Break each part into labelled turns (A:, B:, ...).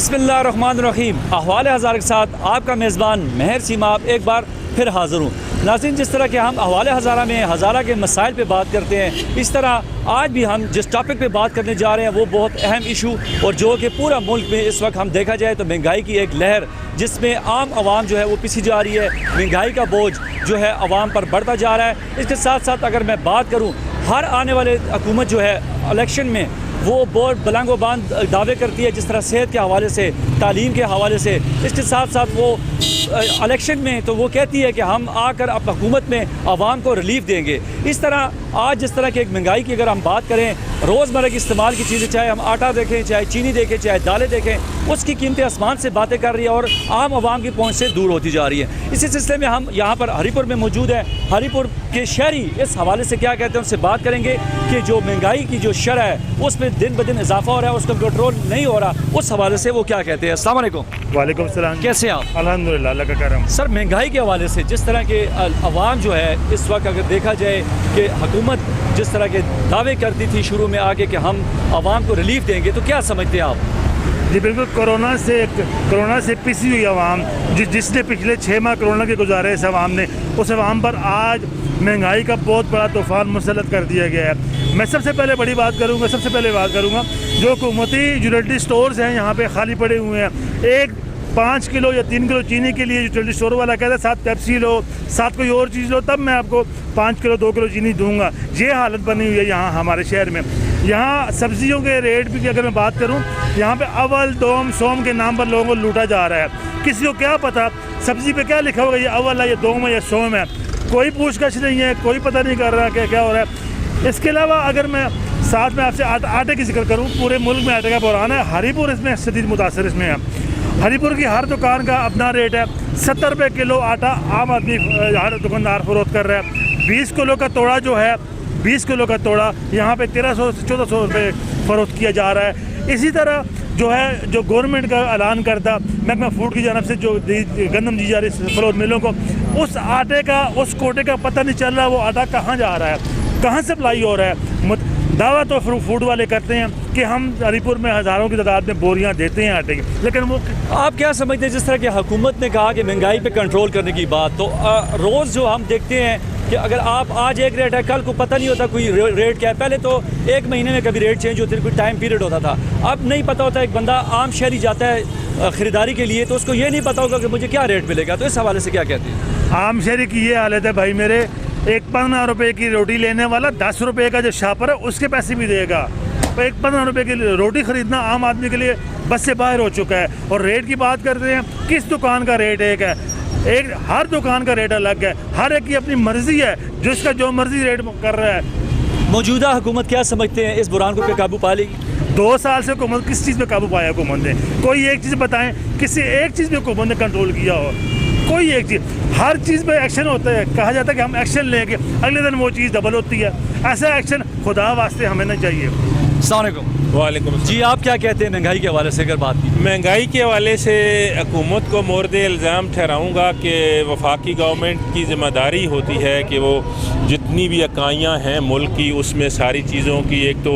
A: बिस्मिल्लाहिर्रहमानिर्रहीम। अहवाल हज़ार के साथ आपका मेज़बान महर सीमाब एक बार फिर हाज़िर हूँ। नाज़रीन, जिस तरह के हम अहवाल हज़ारा में हज़ारा के मसाइल पे बात करते हैं, इस तरह आज भी हम जिस टॉपिक पे बात करने जा रहे हैं वो बहुत अहम इशू, और जो कि पूरा मुल्क में इस वक्त हम देखा जाए तो महंगाई की एक लहर जिसमें आम आवाम जो है वो पिसी जा रही है। महंगाई का बोझ जो है आवाम पर बढ़ता जा रहा है। इसके साथ साथ अगर मैं बात करूँ, हर आने वाले हुकूमत जो है इलेक्शन में वो बहुत बलांगोबान दावे करती है, जिस तरह सेहत के हवाले से, तालीम के हवाले से। इसके साथ साथ वो इलेक्शन में तो वो कहती है कि हम आकर अब हुकूमत में आवाम को रिलीफ देंगे। इस तरह आज जिस तरह की एक महंगाई की अगर हम बात करें, रोज़मर्रा की इस्तेमाल की चीज़ें, चाहे हम आटा देखें, चाहे चीनी देखें, चाहे दालें देखें, उसकी कीमतें आसमान से बातें कर रही है और आम आवाम की पहुँच से दूर होती जा रही है। इसी सिलसिले में हम यहाँ पर हरीपुर में मौजूद है। हरीपुर के शहरी इस हवाले से क्या कहते हैं, उनसे बात करेंगे कि जो महंगाई की जो शरह है उस पर दिन ब दिन इजाफा हो रहा है, उसका कंट्रोल नहीं हो रहा, उस हवाले से वो क्या कहते हैं। अस्सलाम वालेकुम।
B: वालेकुम सलाम।
A: कैसे आप?
B: अल्हम्दुलिल्लाह, अल्लाह का करम।
A: सर, महंगाई के हवाले से जिस तरह के अवाम जो है इस वक्त अगर देखा जाए कि हुकूमत जिस तरह के दावे करती थी शुरू में आके कि हम आवाम को रिलीफ देंगे, तो क्या समझते हैं आप?
B: जी बिल्कुल, कोरोना से पिसी हुई आवाम जिसने पिछले 6 माह कोरोना के गुजारे इस आवाम ने, उस आवाम पर आज महंगाई का बहुत बड़ा तूफ़ान मुसल्लत कर दिया गया है। मैं सबसे पहले बात करूँगा जो हुकूमती यूटिलिटी स्टोर्स हैं यहाँ पे खाली पड़े हुए हैं। एक 5 किलो या 3 किलो चीनी के लिए यूटिलिटी स्टोर वाला कहता है 7 पेप्सी लो, 7 कोई और चीज़ लो, तब मैं आपको 5 किलो 2 किलो चीनी दूंगा। ये हालत बनी हुई है यहाँ हमारे शहर में। यहाँ सब्जियों के रेट भी अगर मैं बात करूँ, यहाँ पे अव्वल दोम सोम के नाम पर लोगों को लूटा जा रहा है। किसी को क्या पता सब्जी पे क्या लिखा होगा, ये अव्वल है, ये दोम है, ये सोम है। कोई पूछताछ नहीं है, कोई पता नहीं कर रहा कि क्या हो रहा है। इसके अलावा अगर मैं साथ में आपसे आटे की जिक्र करूँ, पूरे मुल्क में आटे का बहरान है। हरीपुर इसमें शदीद मुतासर इसमें है। हरीपुर की हर दुकान का अपना रेट है। 70 रुपये किलो आटा आम आदमी हर दुकानदार फरोख्त कर रहा है। 20 किलो का तोड़ा जो है, 20 किलो का तोड़ा यहाँ पे 1300 से 1400 रुपये फरोख्त किया जा रहा है। इसी तरह जो है, जो गवर्नमेंट का ऐलान करता महकमा फूड की जानब से जो गंदम दी जा रही है फ्लोर मिलों को, उस आटे का, उस कोटे का पता नहीं चल रहा वो आटा कहाँ जा रहा है, कहाँ सप्लाई हो रहा है। दावा तो फूड वाले करते हैं कि हम हरीपुर में हज़ारों की तादाद में बोरियां देते हैं आटे की, लेकिन वो
A: आप क्या समझते हैं? जिस तरह की हुकूमत ने कहा कि महंगाई पे कंट्रोल करने की बात, तो रोज़ जो हम देखते हैं कि अगर आप आज एक रेट है, कल को पता नहीं होता कोई रेट क्या है। पहले तो 1 महीने में कभी रेट चेंज होते थे, कोई टाइम पीरियड होता था। अब नहीं पता होता। एक बंदा आम शहरी जाता है ख़रीदारी के लिए तो उसको ये नहीं पता होगा कि मुझे क्या रेट मिलेगा। तो इस हवाले से क्या कहते हैं?
B: आम शहरी की ये हालत है भाई मेरे। एक 15 रुपये की रोटी लेने वाला 10 रुपये का जो शॉपर है उसके पैसे भी देगा। तो एक 15 रुपये की रोटी ख़रीदना आम आदमी के लिए बस से बाहर हो चुका है। और रेट की बात करते हैं, किस दुकान का रेट एक है? हर दुकान का रेट अलग है। हर एक की अपनी मर्जी है, जिसका जो मर्जी रेट कर रहा है।
A: मौजूदा हुकूमत क्या समझते हैं, इस बुरान को पे काबू पा लेगी?
B: 2 साल से हुकूमत किस चीज़ पे काबू पाया हुकूमत ने? कोई एक चीज़ बताएं, किसी एक चीज़ पे हुकूमत ने कंट्रोल किया हो? कोई एक चीज़, हर चीज़ पे एक्शन होता है। कहा जाता है कि हम एक्शन लेंगे, अगले दिन वो चीज़ डबल होती है। ऐसा एक्शन खुदा वास्ते हमें नहीं चाहिए।
A: अस्सलाम वालेकुम।
C: वालेकुम।
A: जी, आप क्या कहते हैं महंगाई के हवाले से अगर बात की?
C: महंगाई के हवाले से हुकूमत को मोर्द इल्ज़ाम ठहराऊँगा कि वफाकी गवर्नमेंट की ज़िम्मेदारी होती है कि वो जितनी भी इकाइयाँ हैं मुल्क की, उसमें सारी चीज़ों की एक तो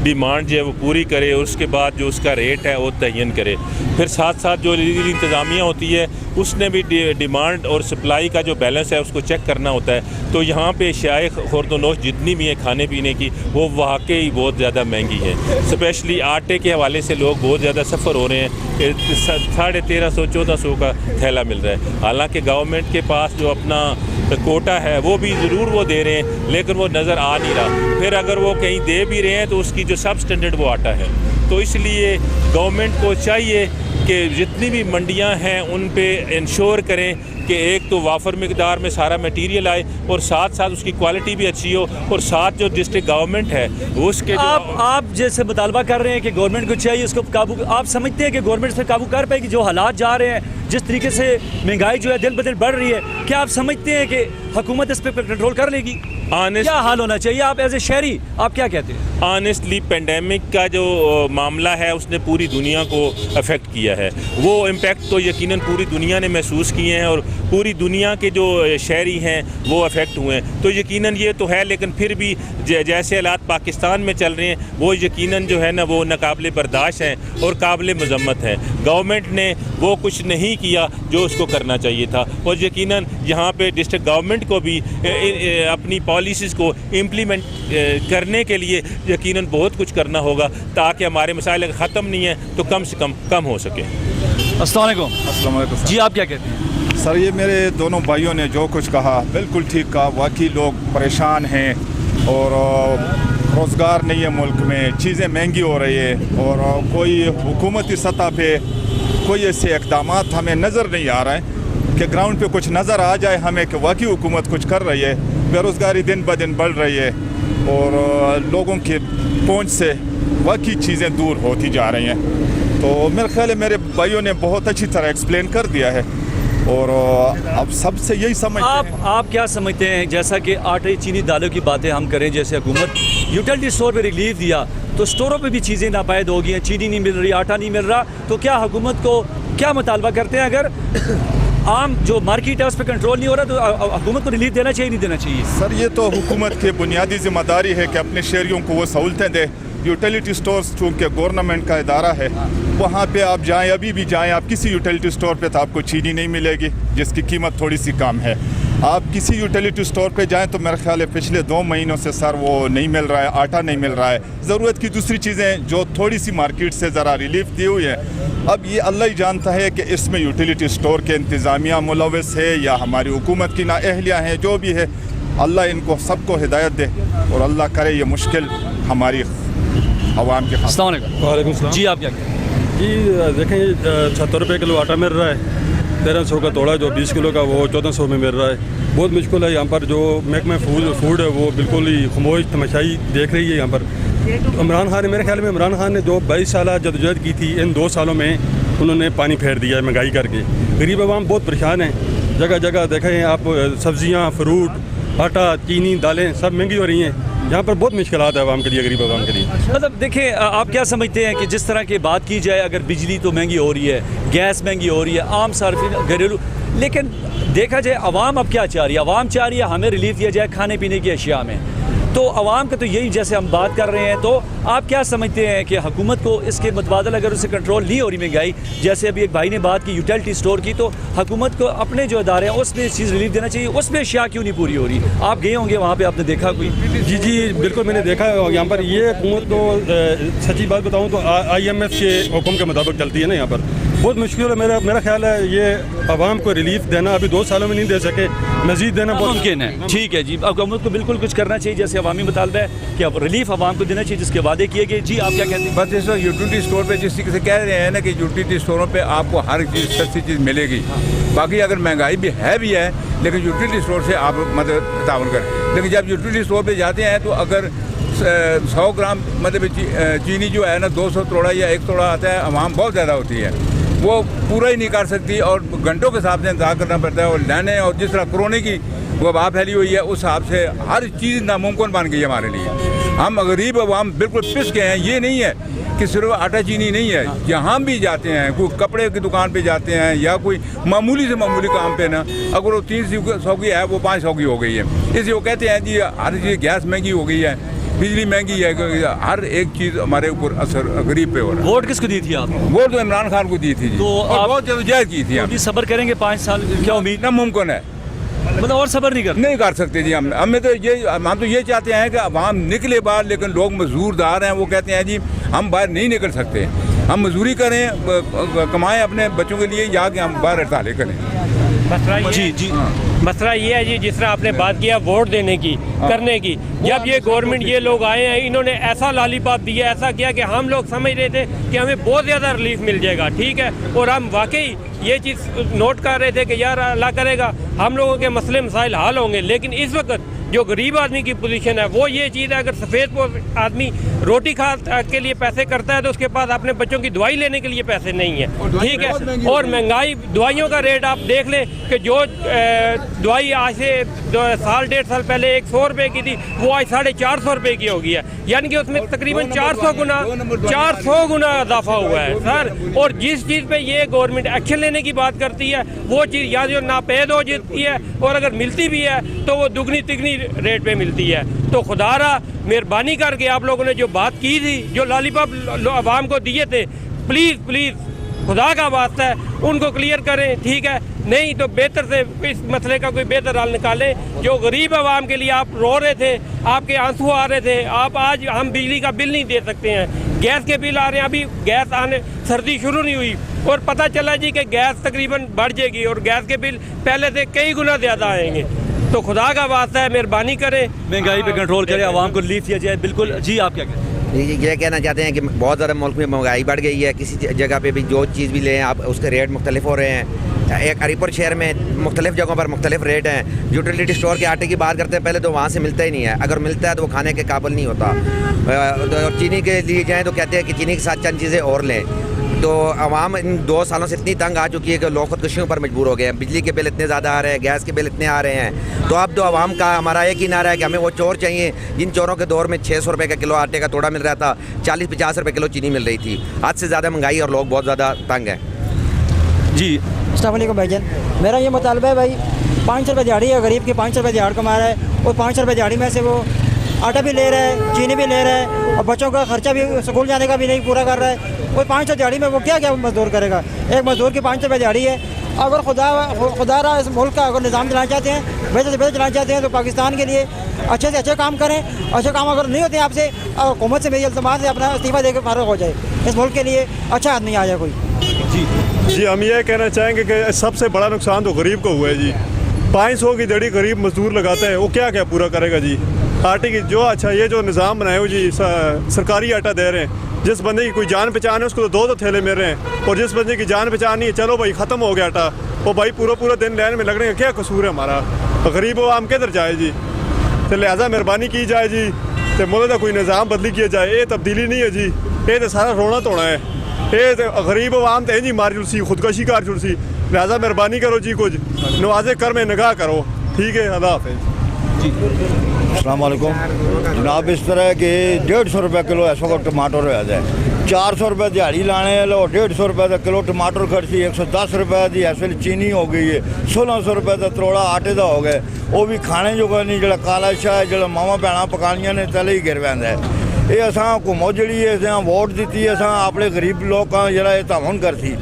C: डिमांड जो है वो पूरी करे, उसके बाद जो उसका रेट है वो तयन करे। फिर साथ साथ जो इंतज़ामिया होती है उसने भी डिमांड और सप्लाई का जो बैलेंस है उसको चेक करना होता है। तो यहाँ पे अशियाए खुर्दनोश जितनी भी हैं खाने पीने की, वो वाकई बहुत ज़्यादा महंगी है। स्पेशली आटे के हवाले से लोग बहुत ज़्यादा सफ़र हो रहे हैं। 1350-1400 का थैला मिल रहा है। हालांकि गवर्नमेंट के पास जो अपना कोटा है वो भी ज़रूर वो दे रहे हैं, लेकिन वो नज़र आ नहीं रहा। फिर अगर वो कहीं दे भी रहे हैं तो उसकी जो सब स्टैंडर्ड वो आटा है। तो इसलिए गवर्नमेंट को चाहिए कि जितनी भी मंडियां हैं उन पे इंश्योर करें कि एक तो वाफर मिकदार में सारा मटेरियल आए और साथ साथ उसकी क्वालिटी भी अच्छी हो, और साथ जो डिस्ट्रिक्ट गवर्नमेंट है उसके जो
A: आप जैसे मुतालबा कर रहे हैं कि गवर्नमेंट को चाहिए उसको काबू, आप समझते हैं कि गवर्नमेंट इस पर काबू कर पाएगी? जो हालात जा रहे हैं, जिस तरीके से महंगाई जो है दिन ब दिन बढ़ रही है, क्या आप समझते हैं कि हुकूमत इस पर कंट्रोल कर लेगी? क्या हाल होना चाहिए? आप एज ए शहरी आप क्या कहते हैं?
C: ऑनेस्टली पेंडेमिक का जो मामला है उसने पूरी दुनिया को अफेक्ट किया है। वो इम्पेक्ट तो यकीनन पूरी दुनिया ने महसूस किए हैं और पूरी दुनिया के जो शहरी हैं वो अफेक्ट हुए हैं। तो यकीनन ये तो है, लेकिन फिर भी जैसे हालात पाकिस्तान में चल रहे हैं वो यकीनन जो है ना वो नाकाबिले बर्दाश्त हैं और काबिल मजम्मत है। गवर्नमेंट ने वो कुछ नहीं किया जो उसको करना चाहिए था, और यकीनन यहाँ पे डिस्ट्रिक्ट गवर्नमेंट को भी अपनी पॉलिसीज़ को इम्प्लीमेंट करने के लिए यकीनन बहुत कुछ करना होगा, ताकि हमारे मसाइल अगर ख़त्म नहीं है तो कम से कम हो सके।
A: अस्सलाम वालेकुम जी, आप क्या कहते हैं?
D: सर, ये मेरे दोनों भाइयों ने जो कुछ कहा बिल्कुल ठीक कहा। वाकई लोग परेशान हैं और रोज़गार नहीं है मुल्क में, चीज़ें महंगी हो रही है, और कोई हुकूमती सतह पे कोई ऐसे इक़दाम हमें नज़र नहीं आ रहा है कि ग्राउंड पे कुछ नज़र आ जाए हमें कि वाकई हुकूमत कुछ कर रही है। बेरोज़गारी दिन ब दिन बढ़ रही है और लोगों की पहुँच से वाकई चीज़ें दूर होती जा रही हैं। तो मेरे ख्याल है मेरे भाइयों ने बहुत अच्छी तरह एक्सप्लेन कर दिया है, और अब सबसे यही समझते हैं।
A: आप क्या समझते हैं, जैसा कि आटे चीनी दालों की बातें हम करें, जैसे हुकूमत यूटिलिटी स्टोर पे रिलीफ दिया तो स्टोरों पे भी चीज़ें नापायद हो गई हैं, चीनी नहीं मिल रही, आटा नहीं मिल रहा, तो क्या हुकूमत को क्या मुतालबा करते हैं, अगर आम जो मार्केट है उस पर कंट्रोल नहीं हो रहा तो हुकूमत को रिलीफ देना चाहिए नहीं देना चाहिए?
D: सर, ये तो हुकूमत की बुनियादी जिम्मेदारी है कि अपने शहरियों को वो सहूलतें दे। यूटिलिटी स्टोर्स चूँकि गवर्नमेंट का इदारा है, वहाँ पे आप जाएं, अभी भी जाएं आप किसी यूटिलिटी स्टोर पे तो आपको चीनी नहीं मिलेगी जिसकी कीमत थोड़ी सी कम है। आप किसी यूटिलिटी स्टोर पे जाएं तो मेरे ख्याल है पिछले 2 महीनों से सर वो नहीं मिल रहा है, आटा नहीं मिल रहा है, ज़रूरत की दूसरी चीज़ें जो थोड़ी सी मार्केट से ज़रा रिलीफ दी हुई है। अब ये अल्लाह ही जानता है कि इसमें यूटिलिटी स्टोर के इंतज़ामिया मुलविस है या हमारी हुकूमत की नाअहलियाँ हैं, जो भी है अल्लाह इनको सबको हिदायत दे और अल्लाह करे ये मुश्किल हमारी आवाम के।
A: अस्सलाम वालेकुम जी, आप क्या कहते हैं?
E: जी देखें, 76 रुपये किलो आटा मिल रहा है, 1300 का तोड़ा जो 20 किलो का वो 1400 में मिल रहा है। बहुत मुश्किल है यहाँ पर। जो महकमा फूड है वो बिल्कुल ही खामोश तमाशाई देख रही है यहाँ पर। इमरान खान ने, मेरे ख्याल में इमरान खान ने जो 22 साल जदोजहद की थी, इन 2 सालों में उन्होंने पानी फेर दिया है महंगाई करके। गरीब आवाम बहुत परेशान है, जगह जगह देखें आप, सब्जियाँ, फ्रूट, आटा, चीनी, दालें सब महंगी हो रही हैं। यहाँ पर बहुत मुश्किलात है आवाम के लिए, गरीब आवाम के लिए।
A: मतलब देखें, आप क्या समझते हैं कि जिस तरह की बात की जाए, अगर बिजली तो महंगी हो रही है, गैस महंगी हो रही है, आम सार्फिन घरेलू, लेकिन देखा जाए अवाम अब क्या चाह रही है? अवाम चाह रही है हमें रिलीफ दिया जाए खाने पीने की अशिया में, तो अवाम का तो यही, जैसे हम बात कर रहे हैं, तो आप क्या समझते हैं कि हुकूमत को इसके मुतबादल अगर उसे कंट्रोल नहीं हो रही महंगाई, जैसे अभी एक भाई ने बात की यूटिलिटी स्टोर की, तो हुकूमत को अपने जो इदारे हैं उसमें चीज़ रिलीफ देना चाहिए, उसमें अशिया क्यों नहीं पूरी हो रही? आप गए होंगे वहाँ पे, आपने देखा कोई?
E: जी बिल्कुल, मैंने देखा है यहाँ पर। ये हुकूमत तो सच्ची बात बताऊँ तो IMF के हुक्म के मुताबिक चलती है ना, यहाँ पर बहुत मुश्किल है। मेरा ख्याल है ये आवाम को रिलीफ देना अभी 2 सालों में नहीं दे सके, मजीद देना बहुत
A: मुमकिन है। ठीक है जी, हुकूमत को बिल्कुल कुछ करना चाहिए, जैसे अवामी मुतालबा है कि अब रिलीफ आवाम को देना चाहिए जिसके वादे किए गए। जी, आप क्या कहते हैं?
F: बस इस वक्त यूटिलिटी स्टोर पे जिस तरीके से कह रहे हैं ना कि यूटिलिटी स्टोरों पे आपको हर चीज़ सस्ती चीज़ मिलेगी, बाकी अगर महंगाई भी है लेकिन यूटिलिटी स्टोर से आप मतलब ताउन करें। लेकिन जब यूटिलिटी स्टोर पे जाते हैं तो अगर 100 ग्राम मतलब चीनी जो है ना 200 तोड़ा या 1 तोड़ा आता है, अवाम बहुत ज़्यादा होती है, वो पूरा ही नहीं कर सकती और घंटों के हिसाब से इंतजार करना पड़ता है। और लाने, और जिस तरह कोरोना की वबा फैली हुई है उस हिसाब से हर चीज़ नामुमकिन बन गई है हमारे लिए। हम गरीब अवाम बिल्कुल पिस गए हैं। ये नहीं है कि सिर्फ आटा चीनी नहीं है, जहाँ भी जाते हैं, कोई कपड़े की दुकान पे जाते हैं या कोई मामूली से मामूली काम पे ना, अगर वो 300 की है वो 500 की हो गई है। इसलिए वो कहते हैं जी हर चीज़, गैस महंगी हो गई है, बिजली महंगी है, हर एक चीज़ हमारे ऊपर असर गरीब पे हो रहा है।
A: वोट किसको दी थी आप?
F: वोट तो इमरान खान को दी थी जी,
A: तो
F: और
A: आप
F: बहुत जदोजहद की थी।
A: जी, सब्र करेंगे 5 साल, क्या उम्मीद?
F: नामुमकिन है,
A: मतलब और सब्र नहीं
F: कर सकते जी। हम तो ये चाहते हैं कि अवाम निकले बाहर, लेकिन लोग मजदूरदार हैं, वो कहते हैं जी हम बाहर नहीं निकल सकते, हम मजदूरी करें, कमाएं अपने बच्चों के लिए, या कि हम बाहर हड़तालें करें।
G: मसला ये है जी, जिस तरह आपने बात किया वोट देने की, करने की, जब ये गवर्नमेंट, ये लोग आए हैं, इन्होंने ऐसा लॉलीपॉप दिया, ऐसा किया कि हम लोग समझ रहे थे कि हमें बहुत ज़्यादा रिलीफ मिल जाएगा, ठीक है, और हम वाकई ये चीज़ नोट कर रहे थे कि यार अल्लाह करेगा हम लोगों के मसले मसाइल हल होंगे। लेकिन इस वक्त जो गरीब आदमी की पोजीशन है वो ये चीज़ है, अगर सफ़ेद आदमी रोटी खा के लिए पैसे करता है तो उसके पास अपने बच्चों की दवाई लेने के लिए पैसे नहीं है, ठीक है। और महंगाई, दवाइयों का रेट आप देख लें कि जो दवाई आज से 1.5 साल पहले 100 रुपये की थी वो आज 450 रुपये की हो गई है, यानी कि उसमें तकरीबन 400 गुना इजाफा हुआ है सर। और जिस चीज़ पे ये गवर्नमेंट एक्शन लेने की बात करती है वो चीज़ या जो नापेद हो जाती है और अगर मिलती भी है तो वो दुगनी तिगनी रेट पे मिलती है। तो खुदारा मेहरबानी करके आप लोगों ने जो बात की थी, जो लॉलीपॉप आवाम को दिए थे, प्लीज़ प्लीज़ खुदा का वास्ता है उनको क्लियर करें, ठीक है। नहीं तो बेहतर से इस मसले का कोई बेहतर हल निकालें। जो गरीब आवाम के लिए आप रो रहे थे, आपके आंसू आ रहे थे, आप आज हम बिजली का बिल नहीं दे सकते हैं, गैस के बिल आ रहे हैं, अभी गैस आने, सर्दी शुरू नहीं हुई और पता चला जी कि गैस तकरीबन बढ़ जाएगी और गैस के बिल पहले से कई गुना ज़्यादा आएंगे। तो खुदा का वास्ता है मेहरबानी करें,
A: महंगाई पे कंट्रोल करें, आवाम को रिलीफ दिया जाए। बिल्कुल जी, आप क्या कहते हैं?
H: ये कहना चाहते हैं कि बहुत ज़्यादा मुल्क में महंगाई बढ़ गई है, किसी जगह पे भी जो चीज़ भी लें आप उसके रेट मुख्तलिफ हो रहे हैं। एक अलीपुर शहर में मुख्तलिफ जगहों पर मुख्तलिफ रेट हैं। यूटिलिटी स्टोर के आटे की बात करते हैं, पहले तो वहाँ से मिलता ही नहीं है, अगर मिलता है तो वो खाने के काबिल नहीं होता। और चीनी के लिए जाएँ तो कहते हैं कि चीनी के साथ चंद चीज़ें और लें। तो आवाम इन 2 सालों से इतनी तंग आ चुकी है कि लोग खुदकुशियों पर मजबूर हो गए हैं। बिजली के बिल इतने ज़्यादा आ रहे हैं, गैस के बिल इतने आ रहे हैं। तो अब तो आवाम का हमारा एक ही नारा है कि हमें वो चोर चाहिए जिन चोरों के दौर में 600 रुपये का किलो आटे का तोड़ा मिल रहा था, 40-50 रुपये किलो चीनी मिल रही थी। हद से ज़्यादा महंगाई और लोग बहुत ज़्यादा तंग हैं
A: जी।
I: अस्सलाम वालेकुम भाईजान, मेरा ये मुतालबा है भाई, 500 रुपये दिहाड़ी है, गरीब की 500 रुपये दिहाड़ कमा रहा है और 500 रुपये दिहाड़ी में से वो आटा भी ले रहा है, चीनी भी ले रहा है और बच्चों का खर्चा भी स्कूल जाने का भी नहीं पूरा कर रहा है। कोई 500 दिहाड़ी में वो क्या क्या मजदूर करेगा? एक मजदूर की 500 रुपये दिहाड़ी है। अगर खुदा इस मुल्क का अगर निज़ाम चलाना चाहते हैं, बेहतर से बेहतर चलाना चाहते हैं तो पाकिस्तान के लिए अच्छे से अच्छे काम करें। अच्छे काम अगर नहीं होते आपसे, हुकूमत से मेरी इल्तिमास से अपना इस्तीफ़ा देकर फारिग हो जाए। इस मुल्क के लिए अच्छा आदमी आ जाए कोई।
E: जी, हम ये कहना चाहेंगे कि सबसे बड़ा नुकसान तो गरीब को हुआ है जी। 500 की दड़ी गरीब मजदूर लगाता है, वो क्या क्या पूरा करेगा जी? आटे की जो अच्छा ये जो निज़ाम बनाए हो जी, सरकारी आटा दे रहे हैं। जिस बंदे की कोई जान पहचान है उसको तो 2 थैले मिल रहे हैं, और जिस बंदे की जान पहचान नहीं है, चलो भाई ख़त्म हो गया आटा, वो भाई पूरा दिन लाइन में लगने का क्या कसूर है हमारा? तो गरीब आवाम किधर जाए जी? तो लिहाजा मेहरबानी की जाए जी, तो मुल्क का कोई निज़ाम बदली किया जाए। ये तब्दीली नहीं है जी, ये तो सारा रोना धोना है। ये तो गरीब आवाम तो जी मार जुलसी, खुदकशी कार जुलसी। लिहाजा मेहरबानी करो जी, कुछ नवाजे कर में निगाह करो, ठीक है। अल्लाह हाफ़िज़ जी।
J: अस्सलाम वालेकुम जनाब, इस तरह के 150 रुपये किलो इस वक्त टमाटर हो जाए, 400 रुपये दिहाड़ी लाने लो, 150 रुपये का किलो टमाटर खर्ची, 110 रुपये की इस वे चीनी हो गई है, 1600 रुपये का तरोड़ा आटे का हो गया। वो भी खाने जोगा नहीं, जो काला शाह जो मावा भैन पकानिया ने तले ही गिर पैंदा है। ये असां हुकूमत जी असां वोट दी, असां अपने गरीब लोगों का जो तावन करती।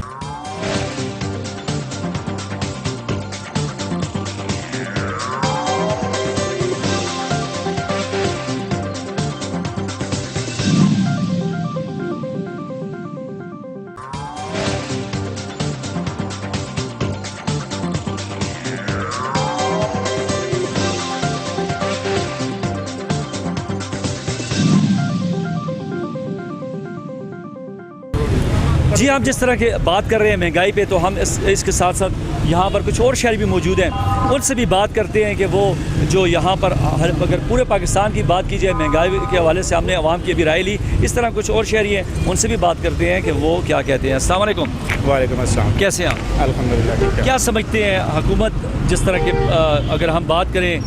A: जी, हम जिस तरह की बात कर रहे हैं महंगाई पे, तो हम इसके साथ साथ यहाँ पर कुछ और शहरी भी मौजूद हैं, उनसे भी बात करते हैं कि वो जो यहाँ पर अगर पूरे पाकिस्तान की बात की जाए महंगाई के हवाले से हमने आवाम की अभी राय ली, इस तरह कुछ और शहरी हैं, उनसे भी बात करते हैं कि वो क्या कहते हैं। अस्सलाम वालेकुम।
K: वालेकुम अस्सलाम।
A: कैसे हैं आप?
K: अल्हम्दुलिल्लाह ठीक है।
A: क्या समझते हैं हुकूमत जिस तरह के अगर हम बात करें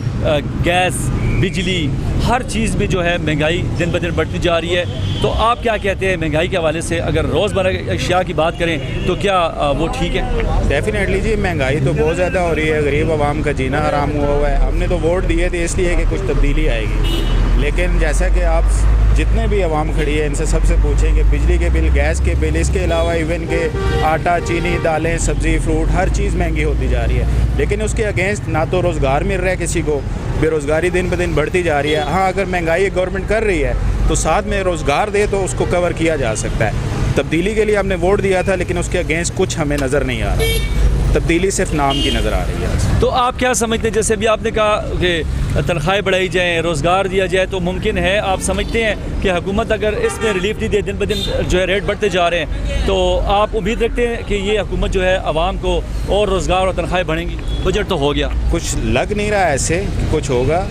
A: गैस, बिजली, हर चीज़ में जो है महंगाई दिन ब दिन बढ़ती जा रही है, तो आप क्या कहते हैं महंगाई के हवाले से? अगर रोज़मर्रा की अशिया की बात करें तो क्या वो ठीक है?
K: डेफिनेटली जी, महंगाई तो बहुत ज़्यादा हो रही है, गरीब आवाम का जीना हराम हुआ है। हमने तो वोट दिए थे इसलिए कि कुछ तब्दीली आएगी, लेकिन जैसा कि आप जितने भी आवाम खड़ी है इनसे सबसे पूछेंगे, बिजली के बिल, गैस के बिल, इसके अलावा इवन के आटा, चीनी, दालें, सब्ज़ी, फ्रूट, हर चीज़ महंगी होती जा रही है। लेकिन उसके अगेंस्ट ना तो रोज़गार मिल रहा है किसी को, बेरोज़गारी दिन ब दिन बढ़ती जा रही है। हाँ, अगर महंगाई गवर्नमेंट कर रही है तो साथ में रोज़गार दे तो उसको कवर किया जा सकता है। तब्दीली के लिए हमने वोट दिया था, लेकिन उसके अगेंस्ट कुछ हमें नज़र नहीं आ रहा, तब्दीली सिर्फ नाम की नज़र आ रही है।
A: तो आप क्या समझते हैं, जैसे भी आपने कहा कि तनख्वाहें बढ़ाई जाएँ, रोज़गार दिया जाए, तो मुमकिन है आप समझते हैं कि हुकूमत अगर इसमें रिलीफ नहीं दे, दिन ब दिन जो है रेट बढ़ते जा रहे हैं, तो आप उम्मीद रखते हैं कि ये हुकूमत जो है आवाम को और रोज़गार और तनख्वाहें बढ़ेंगी? बजट तो हो गया,
K: कुछ लग नहीं रहा ऐसे कि कुछ होगा।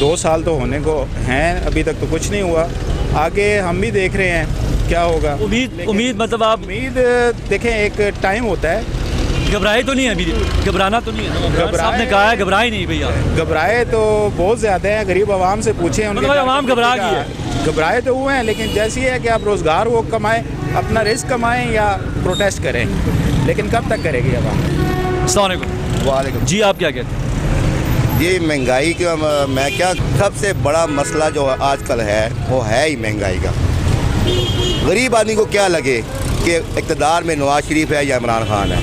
K: 2 साल तो होने को हैं, अभी तक तो कुछ नहीं हुआ। आगे हम भी देख रहे हैं क्या होगा।
A: उम्मीद मतलब आप
K: उम्मीद देखें, एक टाइम होता है।
A: घबराए तो नहीं है अभी? घबराना तो नहीं है? घबराए ने कहा है घबराए नहीं भैया।
K: घबराए तो बहुत ज़्यादा हैं, गरीब आवाम से पूछें।
A: मतलब आवाम घबरा गई है।
K: घबराए तो हुए हैं, लेकिन जैसी है कि आप रोज़गार वो कमाएं, अपना रिस्क कमाएं या प्रोटेस्ट करें, लेकिन कब तक करेगी आवाम?
A: अस्सलाम वालेकुम।
J: वालेकुम
A: जी, आप क्या कहते हैं?
J: ये महंगाई का मैं क्या, सबसे बड़ा मसला जो आजकल है वो है ही महंगाई का। गरीब आदमी को क्या लगे कि इक़्तिदार में नवाज शरीफ है या इमरान खान है।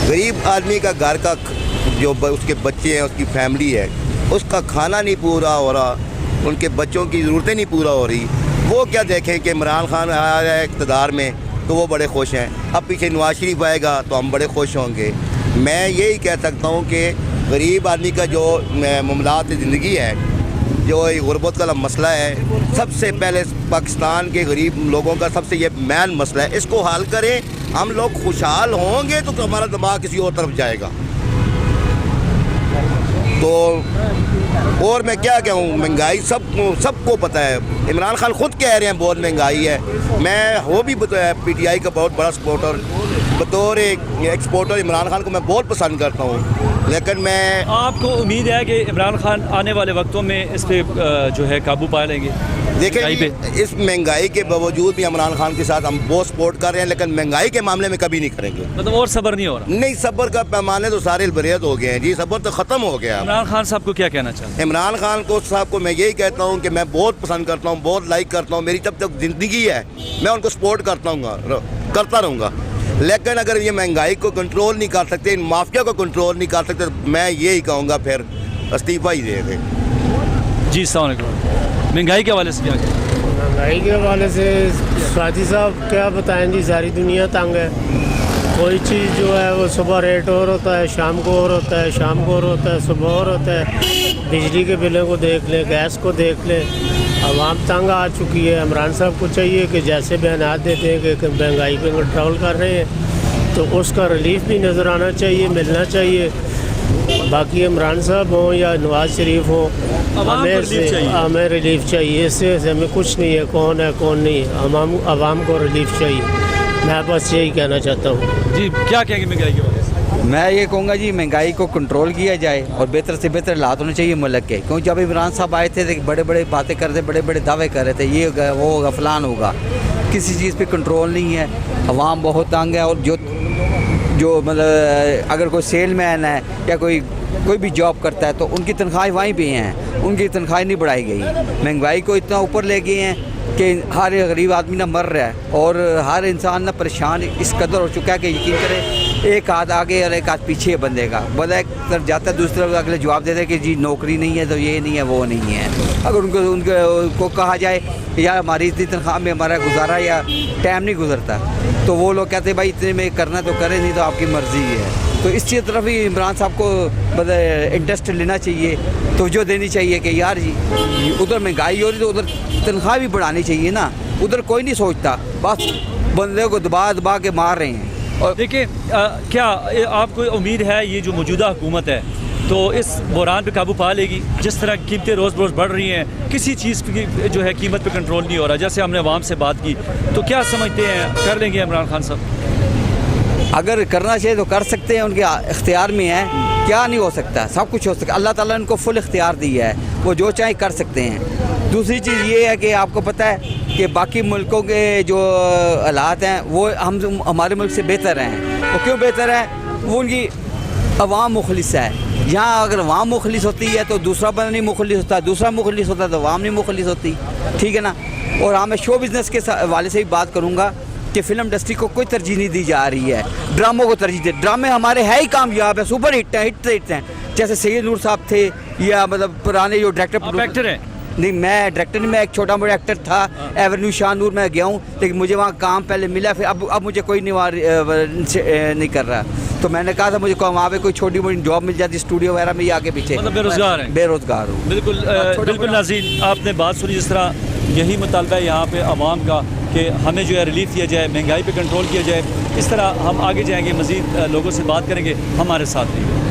J: गरीब आदमी का घर का जो उसके बच्चे हैं, उसकी फैमिली है, उसका खाना नहीं पूरा हो रहा, उनके बच्चों की ज़रूरतें नहीं पूरा हो रही। वो क्या देखें कि इमरान खान आया है इक़्तिदार में तो वो बड़े खुश हैं, अब पीछे नवाज शरीफ आएगा तो हम बड़े खुश होंगे। मैं यही कह सकता हूँ कि गरीब आदमी का जो मामलात ज़िंदगी है, जो गुर्बत का मसला है, सबसे पहले पाकिस्तान के गरीब लोगों का सबसे ये मेन मसला है, इसको हल करें। हम लोग खुशहाल होंगे तो हमारा दिमाग किसी और तरफ जाएगा। तो और मैं क्या कहूँ, महंगाई सबको पता है। इमरान खान खुद कह रहे हैं बहुत महंगाई है। मैं वो भी PTI का बहुत बड़ा सपोर्टर, बतौर एक एक्सपोर्टर इमरान खान को मैं बहुत पसंद करता हूँ, लेकिन मैं
A: आपको उम्मीद है कि इमरान खान आने वाले वक्तों में इस पर जो है काबू पा लेंगे?
J: देखें, इस महंगाई के बावजूद भी इमरान खान के साथ हम बहुत सपोर्ट कर रहे हैं, लेकिन महंगाई के मामले में कभी नहीं करेंगे।
A: मतलब और सब्र नहीं हो रहा?
J: नहीं, सब्र का पैमाने तो सारे बरेद हो गए हैं जी, सब्र तो ख़त्म हो गया।
A: इमरान खान साहब को क्या कहना चाहते हैं?
J: इमरान खान को साहब को मैं यही कहता हूँ कि मैं बहुत पसंद करता हूँ, बहुत लाइक करता हूँ। मेरी जब तक ज़िंदगी है मैं उनको सपोर्ट करता रहूँगा, लेकिन अगर ये महंगाई को कंट्रोल नहीं कर सकते, इन माफिया को कंट्रोल नहीं कर सकते, तो मैं यही कहूँगा फिर इस्तीफ़ा ही दे दें।
A: जी, अस्सलाम वालेकुम। महंगाई के हवाले से क्या कहते हैं?
L: महंगाई के हवाले से साथी साहब क्या बताएं जी, सारी दुनिया तंग है। कोई चीज़ जो है वो सुबह रेट और होता है, शाम को और होता है, शाम को और होता है, सुबह और होता है। बिजली के बिलों को देख लें, गैस को देख लें, आवाम तंग आ चुकी है। इमरान साहब को चाहिए कि जैसे बयान देते हैं कि महंगाई पे कंट्रोल कर रहे हैं, तो उसका रिलीफ भी नज़र आना चाहिए, मिलना चाहिए। बाकी इमरान साहब हों या नवाज शरीफ हो, हमें रिलीफ चाहिए। इससे हमें कुछ नहीं है, कौन है कौन नहीं, आवाम को रिलीफ चाहिए। मैं बस यही कहना चाहता हूँ।
A: जी, क्या कहेंगे महंगाई के बारे में?
M: मैं ये कहूँगा जी, महंगाई को कंट्रोल किया जाए और बेहतर से बेहतर हालात होने चाहिए मुल्क के। क्योंकि जब इमरान साहब आए थे तो बड़े बड़े बातें कर रहे थे, बड़े बड़े दावे कर रहे थे, ये होगा वो होगा फलान होगा। किसी चीज़ पे कंट्रोल नहीं है, आवाम बहुत तंग है। और जो मतलब अगर कोई सेलमैन है या कोई भी जॉब करता है तो उनकी तनख्वाह वहीं पे हैं, उनकी तनख्वाह नहीं बढ़ाई गई। महंगाई को इतना ऊपर ले गए हैं कि हर गरीब आदमी ना मर रहा है और हर इंसान ना परेशान इस कदर हो चुका है कि यकीन करें एक हाथ आगे और एक हाथ पीछे बंदे का। बंदा एक तरफ जाता है, दूसरी तरफ अगले जवाब देते हैं कि जी नौकरी नहीं है तो ये नहीं है वो नहीं है। अगर उनको कहा जाए यार हमारी इतनी तनख्वाह में हमारा गुजारा या टाइम नहीं गुजरता, तो वो लोग कहते हैं भाई इतने में करना तो करें, नहीं तो आपकी मर्ज़ी है। तो इसी तरफ ही इमरान साहब को मतलब इंटरेस्ट लेना चाहिए, तवज्जो देनी चाहिए कि यार जी उधर महंगाई हो रही तो उधर तनख्वाह भी बढ़ानी चाहिए ना। उधर कोई नहीं सोचता, बस बंदे को दबा के मार रहे हैं।
A: और देखिए, क्या आपको उम्मीद है ये जो मौजूदा हुकूमत है तो इस बहरान पे काबू पा लेगी? जिस तरह कीमतें रोज़ रोज़ बढ़ रही हैं, किसी चीज़ की जो है कीमत पे कंट्रोल नहीं हो रहा। जैसे हमने अवाम से बात की, तो क्या समझते हैं कर लेंगे इमरान खान साहब?
M: अगर करना चाहिए तो कर सकते हैं, उनके इख्तियार में है। क्या नहीं हो सकता, सब कुछ हो सकता है। अल्लाह ताला ने उनको फुल इख्तियार दिया है, वो जो चाहे कर सकते हैं। दूसरी चीज़ ये है कि आपको पता है कि बाकी मुल्कों के जो हालात हैं वो हमारे मुल्क से बेहतर हैं। वो क्यों बेहतर है? वो उनकी अवाम मुखलिस है। यहाँ अगर अवाम मुखलिस होती है तो दूसरा बंदा नहीं मुखलिस होता, दूसरा मुखलिस होता तो अवाम नहीं मुखलिस होती, ठीक है ना। और हाँ, मैं शो बिज़नेस के हवाले से भी बात करूँगा कि फ़िल्म इंडस्ट्री को कोई तरजीह नहीं दी जा रही है, ड्रामों को तरजीह दे। ड्रामे हमारे है ही कामयाब है, सुपर हिट हैं। जैसे सैयद नूर साहब थे या मतलब पुराने जो डायरेक्टर हैं। नहीं, मैं डायरेक्टर नहीं, मैं एक छोटा मोटा एक्टर था। एवेन्यू शाहनूर में गया हूँ, लेकिन मुझे वहाँ काम पहले मिला, फिर अब मुझे कोई नहीं कर रहा। तो मैंने कहा था मुझे वहाँ पे कोई छोटी मोटी जॉब मिल जाती स्टूडियो वगैरह में, आगे पीछे।
A: मतलब बेरोज़गार हूँ। बिल्कुल नाज़रीन, आपने बात सुनी। जिस तरह यही मुतालबा है यहाँ पे आवाम का कि हमें जो है रिलीफ दिया जाए, महंगाई पे कंट्रोल किया जाए। इस तरह हम आगे जाएंगे, मज़ीद लोगों से बात करेंगे। हमारे साथ रहिए।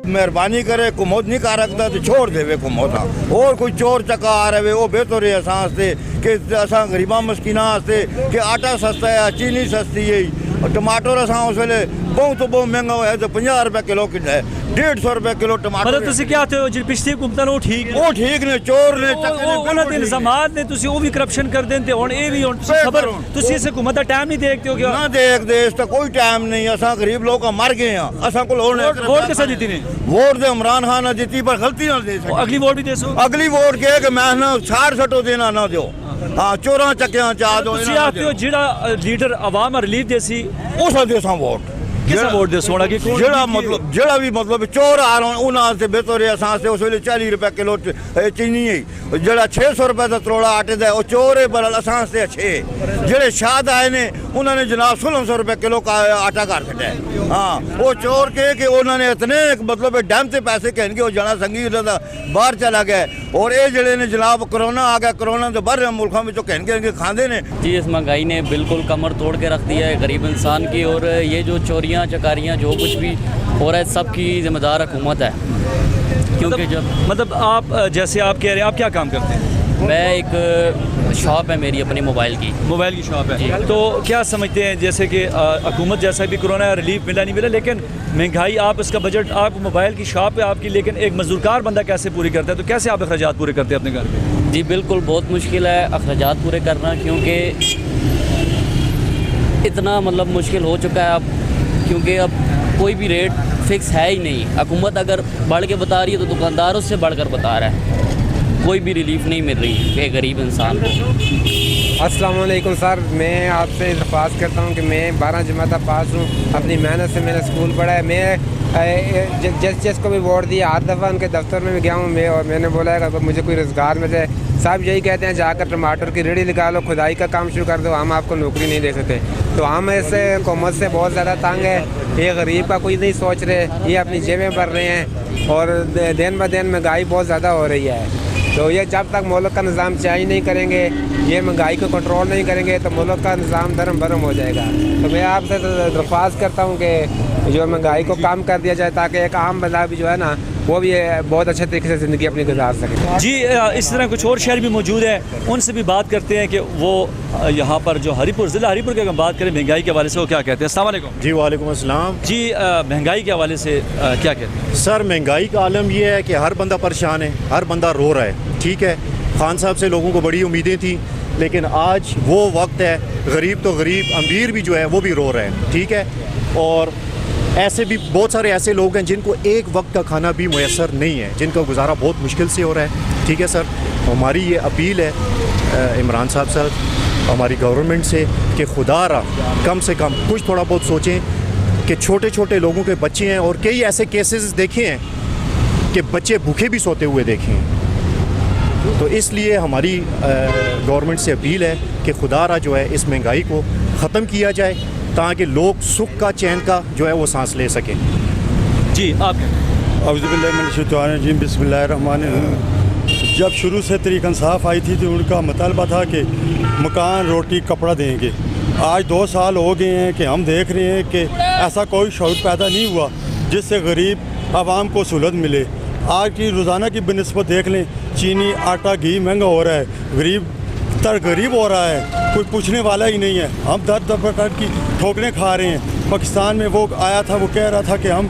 J: मेहरबानी करे कुमोद नहीं कर रखता तो छोड़ देवे कुमोदा और कोई चोर चक्का आ रहे वो बेहतर है असां वास्ते कि असां गरीबा मस्किना वास्ते कि आटा सस्ता है चीनी सस्ती है और टमाटर असां उस वेले बहुत तो बहुत महंगा है तो 50 रुपए किलो किलो है 150 रुपए किलो टमाटर
A: मतलब ਤੁਸੀਂ ਕੀ ਆਖਦੇ ਹੋ ਜਿਹੜੀ ਪਿਛਲੀ ਹੁਕੂਮਤਾਂ ਨੇ ਉਹ ਠੀਕ ਨੇ
J: ਉਹ ਠੀਕ ਨੇ ਚੋਰ ਨੇ ਚੱਕੇ ਨੇ
A: ਉਹਨਾਂ ਦੇ ਇਲਜ਼ਾਮਾਤ ਨੇ ਤੁਸੀਂ ਉਹ ਵੀ ਕਰਪਸ਼ਨ ਕਰਦੇ ਨੇ ਤੇ ਹੁਣ ਇਹ ਵੀ ਹੁਣ ਖਬਰ ਤੁਸੀਂ ਇਸ ਹਕੂਮਤ ਦਾ ਟਾਈਮ ਨਹੀਂ ਦੇਖਦੇ ਹੋ ਕਿ
J: ਨਾ ਦੇਖਦੇ ਇਸ ਤਾਂ ਕੋਈ ਟਾਈਮ ਨਹੀਂ ਅਸਾਂ ਗਰੀਬ ਲੋਕ ਮਰ ਗਏ ਆ ਅਸਾਂ ਕੋਲ ਹੁਣ
A: वोट किसा जीती ने
J: वोट दे इमरान खान ने जीती पर गलती ना दे सके
A: अगली वोट भी दे सो
J: अगली वोट के कि मैं ना छाड़ सटो देना ना दो हाँ चोरा चक्कियां चाह दो
A: ਤੁਸੀਂ ਆਖਦੇ ਹੋ ਜਿਹੜਾ ਲੀਡਰ ਆਵਾਮ ਰਿਲੀਫ ਦੇ ਸੀ
J: ਉਸ ਦੇ ਸਾਂ ਵੋਟ
A: किसा वोट दे सोना की
J: ਜਿਹੜਾ ਵੀ ਮਤਲਬ ਚੋਰ ਆ ਰਹੇ ਉਹਨਾਂ ਵਾਸਤੇ ਬਿਹਤਰ ਹੈ ਅਸਾਂ ਉਸ ਵੇਲੇ 40 ਰੁਪਏ ਕਿਲੋ ਚੀਨੀ ਹੈ ਜਿਹੜਾ 600 ਰੁਪਏ ਦਾ ਤਰੋੜਾ ਆਟੇ ਦਾ ਉਹ ਚੋਰ ਹੈ ਪਰ ਅਸਾਂ ਵਾਸਤੇ ਅੱਛੇ ਜਿਹੜੇ ਸ਼ਾਦ ਆਏ ਨੇ ਉਹਨਾਂ ਨੇ ਜਨਾਬ 1600 ਰੁਪਏ ਕਿਲੋ ਆਟਾ ਕਰ ਛੱਡਿਆ ਹਾਂ ਉਹ ਚੋਰ ਕਿ ਉਹਨਾਂ ਨੇ ਇਤਨੇ ਮਤਲਬ ਡੈਮ ਤੇ ਪੈਸੇ ਕਹਿਣਗੇ ਉਹ ਜਾਣਾ ਸੰਗੀ ਉਹਨਾਂ ਦਾ ਬਾਹਰ ਚਲਾ ਗਿਆ और ये जड़े ने जनाब कोरोना आ गया कोरोना तो बाहर मुल्कों में जो कहने खाते ने
N: जी इस महंगाई ने बिल्कुल कमर तोड़ के रख दिया है गरीब इंसान की और ये जो चोरियां चकारियां जो कुछ भी हो रहा है सबकी जिम्मेदार हुकूमत है क्योंकि जब
A: मतलब आप जैसे आप कह रहे हैं आप क्या काम करते हैं
N: मैं एक शॉप है मेरी अपनी मोबाइल की
A: शॉप है तो क्या समझते हैं जैसे कि हुकूमत जैसा भी कोरोना रिलीफ मिला नहीं मिला लेकिन महंगाई आप इसका बजट आप मोबाइल की शॉप है आपकी लेकिन एक मजदूरकार बंदा कैसे पूरी करता है तो कैसे आप अखराजात पूरे करते हैं अपने घर में
N: जी बिल्कुल बहुत मुश्किल है अखराजात पूरे करना क्योंकि इतना मतलब मुश्किल हो चुका है अब क्योंकि अब कोई भी रेट फिक्स है ही नहीं हुकूमत अगर बढ़ के बता रही है तो दुकानदार उससे बढ़कर बता रहा है कोई भी रिलीफ नहीं मिल रही है गरीब इंसान को।
O: अस्सलाम वालेकुम सर मैं आपसे दरख्वास्त करता हूँ कि मैं 12 जमाता पास हूँ अपनी मेहनत से मैंने स्कूल पढ़ा है मैं जिसको भी वोट दिया हर दफ़ा उनके दफ्तर में भी गया हूँ और मैंने बोला है कि मुझे कोई रोज़गार मिल जाए साहब यही कहते हैं जाकर टमाटर की रेडी लगा लो खुदाई का काम शुरू कर दो हम आपको नौकरी नहीं दे सकते तो हम ऐसे हुकूमत से बहुत ज़्यादा तंग है ये गरीब का कोई नहीं सोच रहे ये अपनी जेबें भर रहे हैं और दिन ब दिन महंगाई बहुत ज़्यादा हो रही है तो ये जब तक मुल्क का निज़ाम चेंज नहीं करेंगे ये महंगाई को कंट्रोल नहीं करेंगे तो मुल्क का निज़ाम धर्म भरम हो जाएगा तो मैं आपसे दरख्वास्त करता हूँ कि जो महंगाई को कम कर दिया जाए ताकि एक आम बंदा भी जो है ना वो भी बहुत अच्छे तरीके से ज़िंदगी अपनी गुजार सके।
A: जी इस तरह कुछ और शहर भी मौजूद है उनसे भी बात करते हैं कि वो यहाँ पर जो हरीपुर ज़िला हरीपुर की अगर बात करें महंगाई के हवाले से वो क्या कहते हैं। अस्सलाम वालेकुम।
P: जी वालेकुम अस्सलाम।
A: जी महंगाई के हवाले से क्या कहते हैं
P: सर महंगाई का आलम ये है कि हर बंदा परेशान है हर बंदा रो रहा है ठीक है खान साहब से लोगों को बड़ी उम्मीदें थी लेकिन आज वो वक्त है गरीब तो गरीब अमीर भी जो है वो भी रो रहे हैं ठीक है और ऐसे भी बहुत सारे ऐसे लोग हैं जिनको एक वक्त का खाना भी मुयसर नहीं है जिनका गुजारा बहुत मुश्किल से हो रहा है ठीक है सर हमारी ये अपील है इमरान साहब हमारी गवर्नमेंट से कि खुदारा कम से कम कुछ थोड़ा बहुत सोचें कि छोटे छोटे लोगों के बच्चे हैं और कई ऐसे केसेस देखे हैं कि बच्चे भूखे भी सोते हुए देखे हैं तो इसलिए हमारी गवर्नमेंट से अपील है कि खुदारा जो है इस महंगाई को ख़त्म किया जाए ताकि लोग सुख का चैन का जो है वो सांस ले सकें।
A: जी आप
E: जी बिस्मिल्लाहिर्रहमानिर्रहीम जब शुरू से तहरीक इंसाफ आई थी तो उनका मुतालबा था कि मकान रोटी कपड़ा देंगे आज 2 साल हो गए हैं कि हम देख रहे हैं कि ऐसा कोई शऊर पैदा नहीं हुआ जिससे गरीब आवाम को सहूलत मिले आज की रोज़ाना की बनस्बत देख लें चीनी आटा घी महंगा हो रहा है गरीब हो रहा है कोई पूछने वाला ही नहीं है हम दर प्रकार की ठोकरें खा रहे हैं पाकिस्तान में वो आया था वो कह रहा था कि हम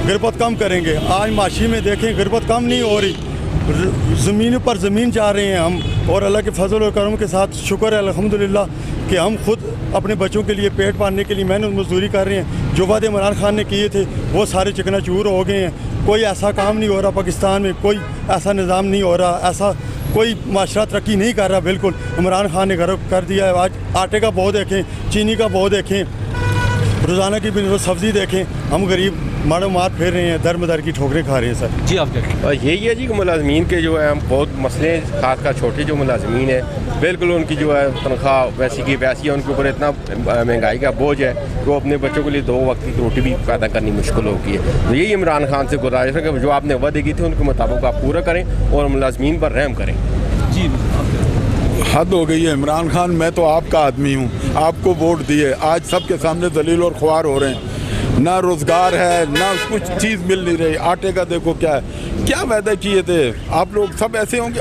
E: गिरबत कम करेंगे आज माशी में देखें गिरबत कम नहीं हो रही ज़मीन पर ज़मीन जा रहे हैं हम और अल्लाह के फजल और करम के साथ शुक्र है अल्हम्दुलिल्लाह कि हम खुद अपने बच्चों के लिए पेट पालने के लिए मेहनत मजदूरी कर रहे हैं जो वादे इमरान खान ने किए थे वो सारे चिकनाचूर हो गए हैं कोई ऐसा काम नहीं हो रहा पाकिस्तान में कोई ऐसा निज़ाम नहीं हो रहा ऐसा कोई माशरा तरक्की नहीं कर रहा बिल्कुल इमरान खान ने कर दिया है आज आटे का भाव देखें चीनी का भाव देखें रोज़ाना की भी सब्ज़ी देखें हम गरीब मारो मार फेर रहे हैं दर मदर की ठोकरें खा रहे हैं सर।
A: जी आप क्या
Q: यही है जी कि मुलाजमीन के जो है बहुत मसले खासकर छोटे जो मुलाजमीन है बिल्कुल उनकी जो है तनख्वाह वैसी की वैसी है उनके ऊपर इतना महंगाई का बोझ है कि वो अपने बच्चों के लिए 2 वक्त की रोटी भी पैदा करनी मुश्किल होगी है तो यही इमरान खान से गुजारिश है कि जो आपने वादे की थे उनके मुताबिक आप पूरा करें और मुलाजमीन पर रहम करें।
A: जी
R: हद हो गई है इमरान खान मैं तो आपका आदमी हूँ आपको वोट दिए आज सबके सामने दलील और ख्वार हो रहे हैं ना रोज़गार है, ना कुछ चीज़ मिल नहीं रही। आटे का देखो क्या है, क्या वायदे किए थे आप लोग सब ऐसे होंगे।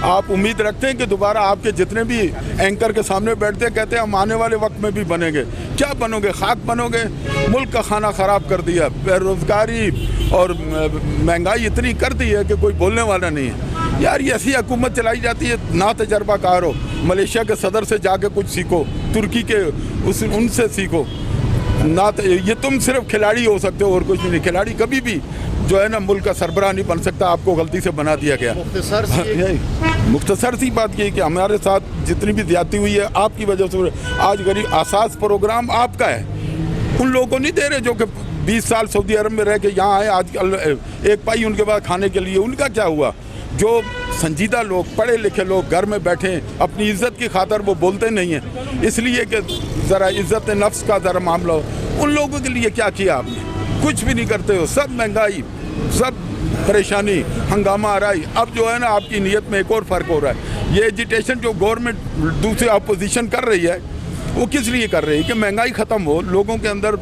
R: आप उम्मीद रखते हैं कि दोबारा आपके जितने भी एंकर के सामने बैठते हैं कहते हैं हम आने वाले वक्त में भी बनेंगे। क्या बनोगे? खाक बनोगे। मुल्क का खाना ख़राब कर दिया, बेरोज़गारी और महंगाई इतनी कर दी है कि कोई बोलने वाला नहीं है। यार ये ऐसी हुकूमत चलाई जाती है, ना तजर्बाकार हो। मलेशिया के सदर से जाके कुछ सीखो, तुर्की के उनसे सीखो ना। ये तुम सिर्फ खिलाड़ी हो सकते हो और कुछ नहीं। खिलाड़ी कभी भी जो है ना मुल्क का सरबराह नहीं बन सकता, आपको गलती से बना दिया गया। मुख्तसर सी बात ये कि हमारे साथ जितनी भी ज्यादती हुई है आपकी वजह से। आज गरीब आसास प्रोग्राम आपका है, उन लोगों को नहीं दे रहे जो कि 20 साल सऊदी अरब में रह के यहाँ आए, आजकल एक पाई उनके पास खाने के लिए। उनका क्या हुआ? जो संजीदा लोग, पढ़े लिखे लोग घर में बैठे अपनी इज्जत की खातर वो बोलते नहीं हैं, इसलिए कि ज़रा इज्जत नफ्स का ज़रा मामला हो। उन लोगों के लिए क्या किया आपने? कुछ भी नहीं करते हो। सब महंगाई, सब परेशानी, हंगामा आ रहा है। अब जो है ना आपकी नीयत में एक और फ़र्क हो रहा है। ये एजिटेशन जो गवर्नमेंट दूसरी अपोजिशन कर रही है वो किस लिए कर रही है? कि महंगाई ख़त्म हो, लोगों के अंदर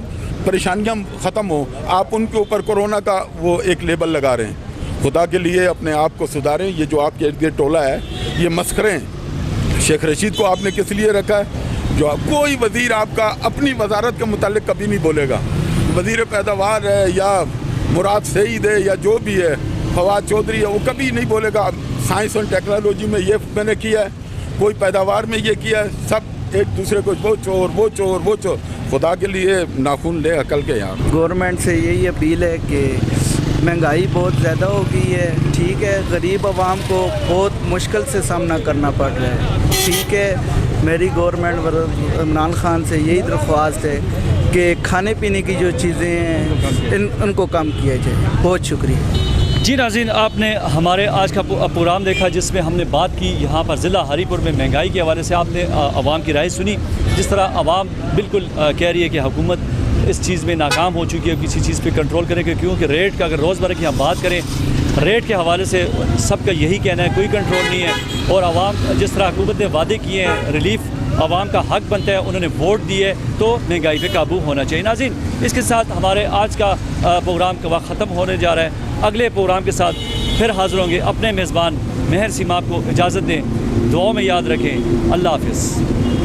R: परेशानियाँ ख़त्म हो। आप उनके ऊपर कोरोना का वो एक लेबल लगा रहे हैं। खुदा के लिए अपने आप को सुधारें। ये जो आपके इर्द गिर्द टोला है ये मस्खरे हैं। शेख रशीद को आपने किस लिए रखा है? जो कोई वज़ीर आपका अपनी वजारत के मुतालिक कभी नहीं बोलेगा। वज़ीर पैदावार है या मुराद सईद है या जो भी है, फवाद चौधरी है, वो कभी नहीं बोलेगा साइंस और टेक्नोलॉजी में ये मैंने किया है, कोई पैदावार में ये किया है। सब एक दूसरे को वो चोर वो चोर वो चोर। खुदा के लिए नाखून ले अकल के। यहाँ
S: गवर्नमेंट से यही अपील है कि महंगाई बहुत ज़्यादा हो गई है, ठीक है, गरीब आवाम को बहुत मुश्किल से सामना करना पड़ रहा है, ठीक है। मेरी गवर्नमेंट इमरान खान से यही दरख्वास्त है कि खाने पीने की जो चीज़ें हैं उनको कम किया जाए। बहुत शुक्रिया।
A: जी नाज़रीन, आपने हमारे आज का प्रोग्राम देखा जिसमें हमने बात की यहाँ पर ज़िला हरीपुर में महंगाई के हवाले से। आपने आवाम की राय सुनी, जिस तरह आवाम बिल्कुल कह रही है कि हुकूमत इस चीज़ में नाकाम हो चुकी है किसी चीज़ पे कंट्रोल करें। क्योंकि रेट का अगर रोज़मर्रा की हम बात करें, रेट के हवाले से सबका यही कहना है कोई कंट्रोल नहीं है। और आवाम जिस तरह हुकूमत ने वादे किए हैं, रिलीफ आवाम का हक बनता है, उन्होंने वोट दिए तो महंगाई पे काबू होना चाहिए। नाज़रीन, इसके साथ हमारे आज का प्रोग्राम का वक्त ख़त्म होने जा रहा है। अगले प्रोग्राम के साथ फिर हाज़िर होंगे। अपने मेज़बान महर सीमा को इजाज़त दें, दुआओं में याद रखें। अल्लाह हाफ़िज़।